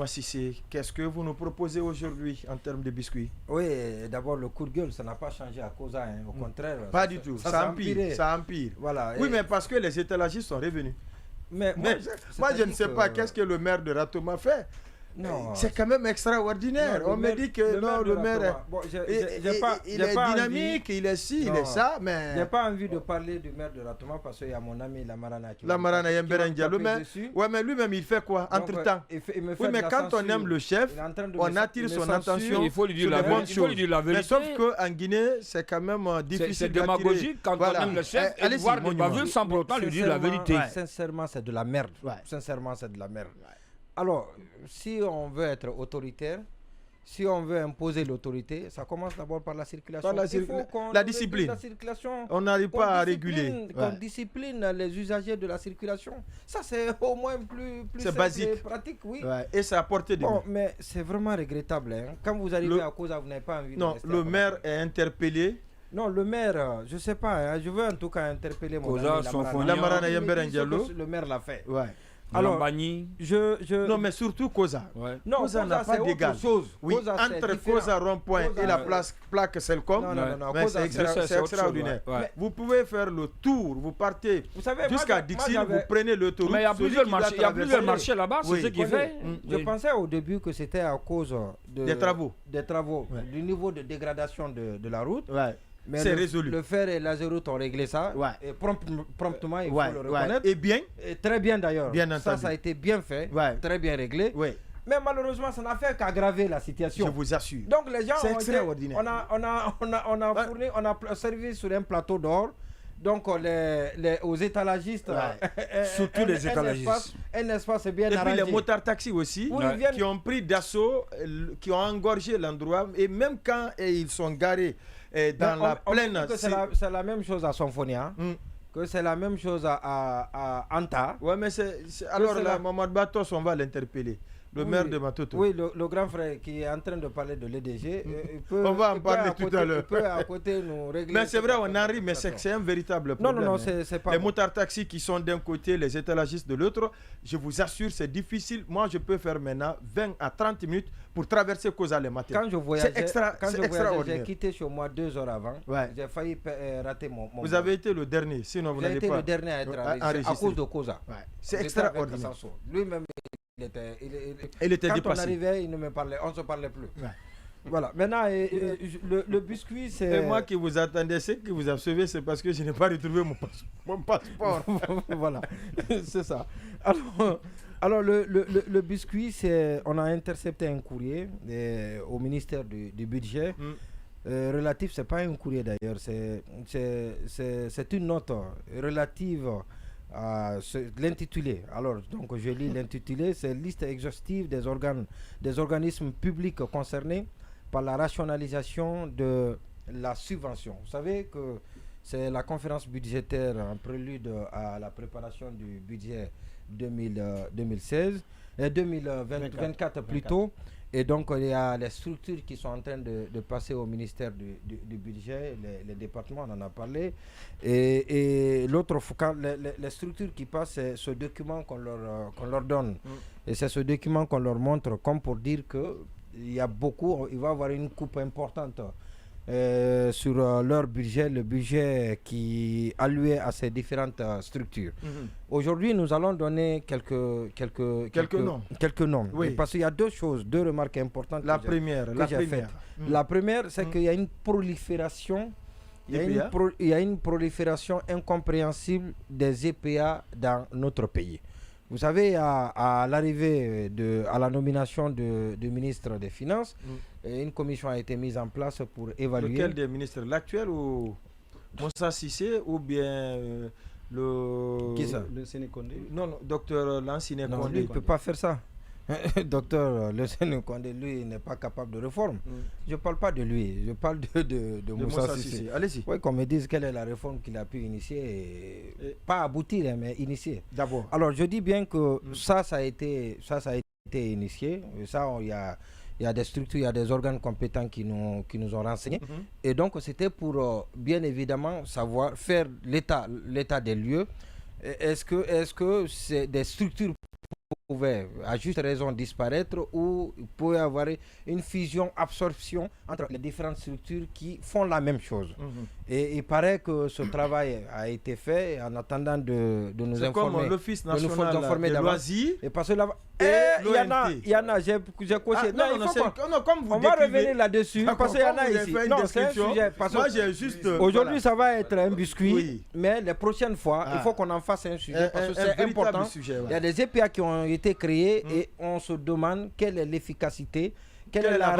Thomas Cissé, qu'est-ce que vous nous proposez aujourd'hui en termes de biscuits? Oui, d'abord le coup de gueule, ça n'a pas changé à cause, hein, au contraire. Pas du tout, ça empire, ça empire. Voilà. Oui, mais parce que les étalagistes sont revenus. Mais moi je ne sais pas qu'est-ce que le maire de Ratoma fait. Non, c'est quand même extraordinaire. Non, on me dit que le maire bon, il est dynamique, il est ci, il est ça, mais... J'ai pas envie de parler du maire de Ratoma parce qu'il y a mon ami Lamarana qui Diallo, mais lui-même il fait quoi entre-temps? Oui, mais quand on aime le chef, on attire son attention. Il faut lui dire la vérité. Mais sauf qu'en Guinée, c'est quand même difficile. C'est démagogique quand on aime le chef et voir des bavures sans pour autant lui dire la vérité. Sincèrement, c'est de la merde. Sincèrement, c'est de la merde. Alors, si on veut être autoritaire, si on veut imposer l'autorité, ça commence d'abord par la circulation. La discipline. La circulation. On n'arrive pas à réguler. Qu'on discipline les usagers de la circulation. Ça, c'est au moins plus basique. Pratique, oui. Et ça a porté des bon, mais c'est vraiment regrettable. Hein. Quand vous arrivez à cause, vous n'avez pas envie de rester. Non, le maire est interpellé. Non, le maire, je ne sais pas. Hein, je veux en tout cas interpeller mon ami Lamarana Yemberen Diallo. Le maire l'a fait. Alors, non, mais surtout Koza. Non, Koza n'a pas d'égal. Oui, entre Koza rond-point et la plaque Selcom, c'est extraordinaire. Vous pouvez faire le tour, vous partez jusqu'à Dixie, vous prenez le tour. Mais il y a plusieurs marchés là-bas, c'est ce qui fait. Je pensais au début que c'était à cause des travaux, du niveau de dégradation de la route. Mais c'est résolu. Le fer et l'azéroute ont réglé ça. Et promptement, il faut le reconnaître. Et bien. Et très bien d'ailleurs. Ça a été bien fait. Très bien réglé. Mais malheureusement, ça n'a fait qu'aggraver la situation. Je vous assure. Donc les gens c'est extraordinaire. On a servi sur un plateau d'or. Donc aux étalagistes, surtout les étalagistes, un espace bien arrangé. Et puis les motards taxis aussi, qui ont pris d'assaut, qui ont engorgé l'endroit. Et même quand ils sont garés dans la plaine... C'est la même chose à Sonfonia. Que c'est la même chose à Anta. Ouais, mais alors là, Mohamed Batos, on va l'interpeller. Le maire de Matoto. Oui, le grand frère qui est en train de parler de l'EDG. On va en parler tout à l'heure. Il peut à côté nous régler. Mais c'est vrai, on en rit, mais c'est un véritable problème. Non, c'est pas. Les motards taxis qui sont d'un côté, les étalagistes de l'autre, je vous assure, c'est difficile. Moi, je peux faire maintenant 20 à 30 minutes pour traverser Koza le matin. Quand je voyageais, j'ai quitté chez moi 2 heures avant. J'ai failli rater mon Vous avez été le dernier, sinon vous n'allez pas. J'ai été le dernier à être enregistré à cause de Koza. C'est extraordinaire. Lui-même. Il était quand dépassé. On arrivait, il ne me parlait, on ne se parlait plus. Voilà. Maintenant, le biscuit, c'est... Et moi qui vous attendais, ce qui vous a sauvé, c'est parce que je n'ai pas retrouvé mon passeport. Voilà, c'est ça. Alors le biscuit, c'est... On a intercepté un courrier au ministère du budget. Relatif, c'est pas un courrier d'ailleurs, c'est une note relative... l'intitulé. Alors, donc je lis l'intitulé, c'est liste exhaustive des organismes publics concernés par la rationalisation de la subvention. Vous savez que c'est la conférence budgétaire en prélude à la préparation du budget 2016 et 2024 plutôt. Et donc, il y a les structures qui sont en train de passer au ministère du budget, les départements, on en a parlé. Et l'autre, les structures qui passent, c'est ce document qu'on leur donne. Et c'est ce document qu'on leur montre comme pour dire qu'il y a beaucoup, il va y avoir une coupe importante sur leur budget, le budget qui est alloué à ces différentes structures. Aujourd'hui, nous allons donner quelques noms. Oui. Parce qu'il y a deux remarques importantes. La première, c'est qu'il y a une prolifération. Il y a une prolifération incompréhensible des EPA dans notre pays. Vous savez, à l'arrivée, à la nomination du ministre des Finances, une commission a été mise en place pour évaluer... Lequel des ministres? L'actuel ou Moussa Cissé ou bien le... Qui ça? Le Sénécondé? Non, docteur Lansine Condé. Non, lui, il ne peut pas faire ça. Docteur Le Sénécondé, lui, n'est pas capable de réforme. Je ne parle pas de lui, je parle de Moussa Cissé. Allez-y. Oui, qu'on me dise quelle est la réforme qu'il a pu initier, pas aboutir, mais initier. D'abord. Alors, je dis bien que ça a été initié. Ça, il y a des structures, il y a des organes compétents qui nous ont renseignés. Et donc, c'était pour, bien évidemment, savoir, faire l'état des lieux. Est-ce que c'est des structures pouvait à juste raison disparaître ou il pouvait y avoir une fusion-absorption entre les différentes structures qui font la même chose. Et il paraît que ce travail a été fait en attendant de nous informer. Comme l'Office national des loisirs et parce que là, il y en a, j'ai coché. On va revenir là-dessus parce qu'il y en a ici. Non, c'est un sujet. Moi, j'ai juste... Aujourd'hui, ça va être un biscuit, mais les prochaines fois, il faut qu'on en fasse un sujet parce que c'est important. Il y a des EPA qui ont été créés et on se demande quelle est l'efficacité, quelle est la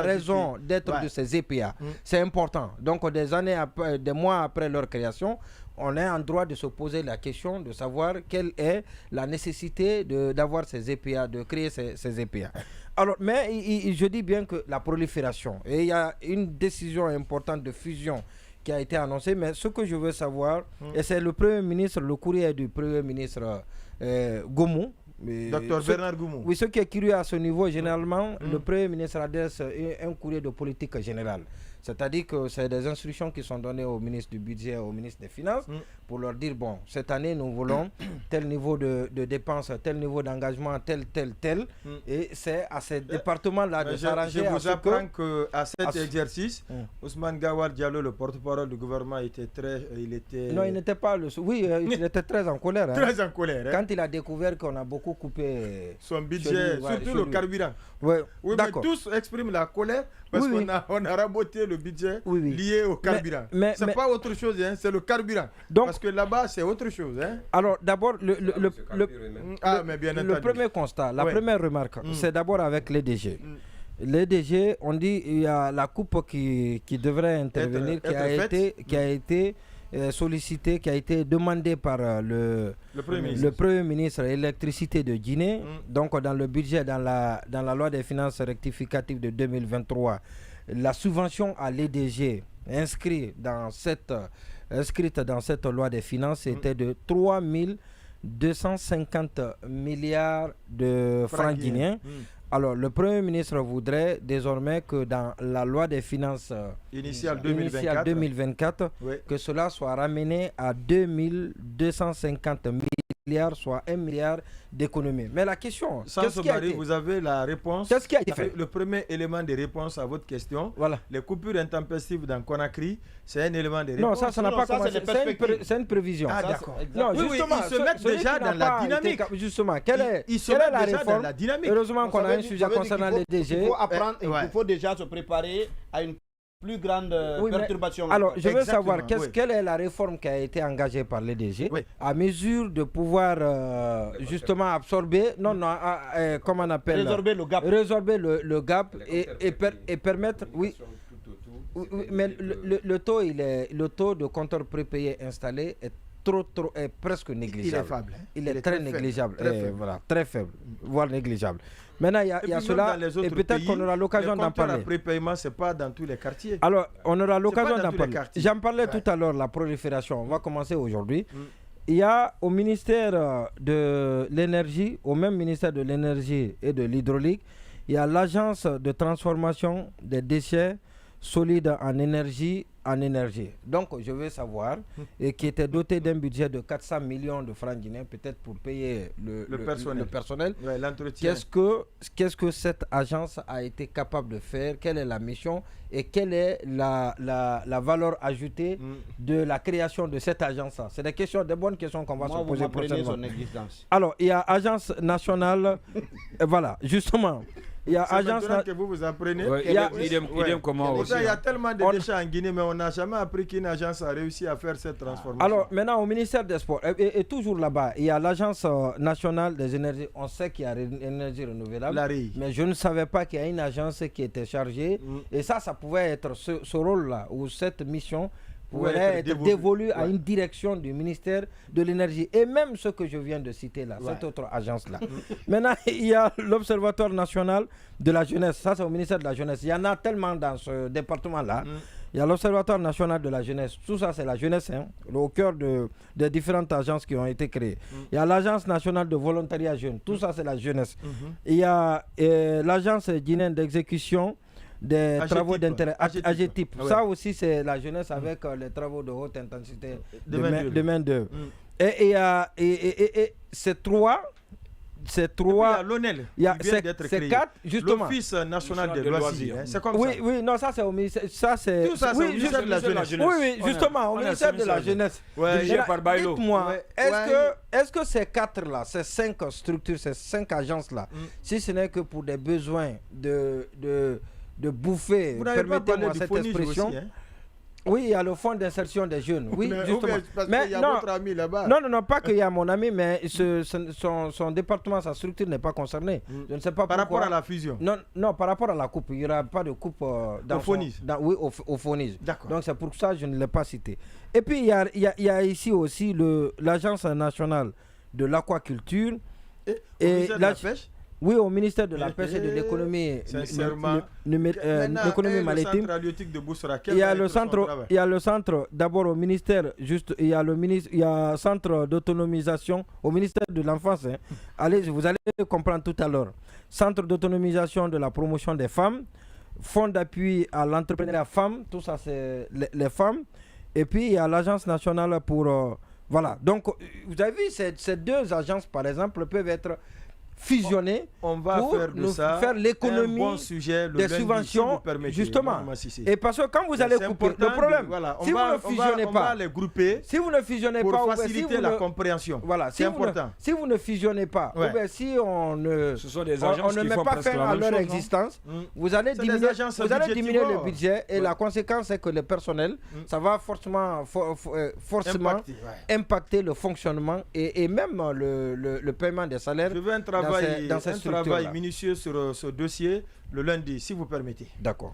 raison d'être de ces EPA. C'est important. Donc des mois après leur création, on est en droit de se poser la question de savoir quelle est la nécessité d'avoir ces EPA, de créer ces EPA. Alors, mais je dis bien que la prolifération, et il y a une décision importante de fusion qui a été annoncée, mais ce que je veux savoir, et c'est le Premier ministre, le courrier du Premier ministre Goumou, Docteur Bernard Goumou. Oui, ce qui est curieux à ce niveau, généralement, le Premier ministre adresse un courrier de politique générale. C'est-à-dire que c'est des instructions qui sont données au ministre du Budget, au ministre des Finances, pour leur dire, bon, cette année, nous voulons tel niveau de dépenses, tel niveau d'engagement, tel. Et c'est à ces départements-là de s'arranger. Je vous apprends qu'à cet exercice, Ousmane Gawar Diallo, le porte-parole du gouvernement, était très... Non, il n'était pas... Oui, il était très en colère. Très en colère. Quand il a découvert qu'on a beaucoup coupé... Son budget, surtout le carburant. Oui, mais tous expriment la colère parce qu'on a raboté le budget lié au carburant. C'est pas autre chose, hein, c'est le carburant. Donc, parce que là-bas, c'est autre chose. Hein. Alors, d'abord, le premier constat, la première remarque, c'est d'abord avec les DG. Les DG, on dit il y a la coupe qui devrait intervenir, qui a été sollicité, qui a été demandé par le Premier ministre électricité de Guinée. Donc dans le budget, dans la loi des finances rectificatives de 2023, la subvention à l'EDG inscrite dans cette loi des finances était de 3 250 milliards de francs guinéens. Alors, le Premier ministre voudrait désormais que dans la loi des finances initiale 2024, que cela soit ramené à 2250 milliards, soit 1 milliard d'économies. Mais la question... vous avez la réponse. Qu'est-ce qui a été fait? Le premier élément de réponse à votre question, les coupures intempestives dans Conakry, c'est un élément de réponse. Non, ça n'a pas commencé. C'est une prévision. Ah, d'accord. Non, justement, ils se mettent déjà dans la dynamique. Justement, quelle est la réforme? Heureusement qu'on a un sujet concernant les DG. Il faut apprendre, il faut déjà se préparer à une plus grande perturbation. Alors, je veux savoir quelle est la réforme qui a été engagée par les DG à mesure de pouvoir justement absorber, comment on appelle, résorber le gap et permettre, mais le taux de compteur prépayé installé est est presque négligeable. Il est faible. Il est très négligeable. Très faible, voire négligeable. Maintenant, il y a cela, et peut-être qu'on aura l'occasion d'en parler. Le prépaiement, ce n'est pas dans tous les quartiers. Alors, on aura l'occasion d'en parler. J'en parlais tout à l'heure, la prolifération. On va commencer aujourd'hui. Il y a au ministère de l'énergie, au même ministère de l'énergie et de l'hydraulique, il y a l'agence de transformation des déchets solides en énergie. Donc, je veux savoir, et qui était doté d'un budget de 400 millions de francs guinéens, peut-être pour payer le personnel. L'entretien. Qu'est-ce que cette agence a été capable de faire? Quelle est la mission? Et quelle est la valeur ajoutée de la création de cette agence? C'est des bonnes questions qu'on va se poser prochainement. Alors, il y a agence nationale, voilà, justement. Il y a agence que vous apprenez. Il y a tellement de déchets en Guinée, mais on n'a jamais appris qu'une agence a réussi à faire cette transformation. Alors maintenant au ministère des Sports, et toujours là-bas, il y a l'agence nationale des énergies. On sait qu'il y a l'énergie renouvelable, mais je ne savais pas qu'il y a une agence qui était chargée. Et ça pouvait être ce rôle-là, ou cette mission pourrait être dévolue à une direction du ministère de l'énergie. Et même ce que je viens de citer là, cette autre agence-là. Maintenant, il y a l'Observatoire national de la jeunesse. Ça, c'est au ministère de la jeunesse. Il y en a tellement dans ce département-là. Il y a l'Observatoire national de la jeunesse. Tout ça, c'est la jeunesse, au cœur des différentes agences qui ont été créées. Il y a l'Agence nationale de volontariat jeune. Tout ça, c'est la jeunesse. Il y a l'Agence guinéenne d'exécution des travaux d'intérêt, AGTIP. Ça aussi, c'est la jeunesse avec les travaux de haute intensité de main-d'œuvre. Et ces trois c'est 3. Il y a l'ONEL. C'est 4, justement. L'Office national des loisirs. C'est comme ça. Oui, non, ça c'est au ministère. Ça, c'est au ministère de la Jeunesse. Oui, justement, au ministère de la Jeunesse. Dirigé par Bailo. Dites-moi, est-ce que ces 4-là, ces 5 structures, ces 5 agences-là, si ce n'est que pour des besoins de bouffer, permettez-moi cette expression. Oui, il y a le fonds d'insertion des jeunes. Oui, justement. Mais il y a votre ami là-bas. Non, pas qu'il y a mon ami, mais son département, sa structure n'est pas concernée. Je ne sais pas par rapport à la fusion. Non, par rapport à la coupe. Il n'y aura pas de coupe dans FONIS. Oui, au FONIS. D'accord. Donc c'est pour ça que je ne l'ai pas cité. Et puis il y a ici aussi l'Agence nationale de l'aquaculture. Et la pêche. Oui, au ministère de la Pêche et de l'économie maritime. Il y a le centre, d'abord au ministère, il y a le centre d'autonomisation au ministère de l'Enfance. Vous allez comprendre tout à l'heure. Centre d'autonomisation de la promotion des femmes, fonds d'appui à l'entrepreneuriat femmes, tout ça c'est les femmes. Et puis il y a l'Agence nationale pour... voilà, donc vous avez vu, ces 2 agences par exemple peuvent être fusionner on va pour faire l'économie des subventions, justement. Et parce que quand vous allez couper, le problème, si vous ne fusionnez pas, les grouper si vous ne fusionnez pour pas, faciliter la compréhension. Voilà, c'est important. Si vous ne fusionnez pas, si on ne met pas fin à leur existence, vous allez diminuer le budget et la conséquence c'est que le personnel, ça va forcément impacter le fonctionnement et même le paiement des salaires. Je veux un travail minutieux sur ce dossier le lundi, si vous permettez. D'accord.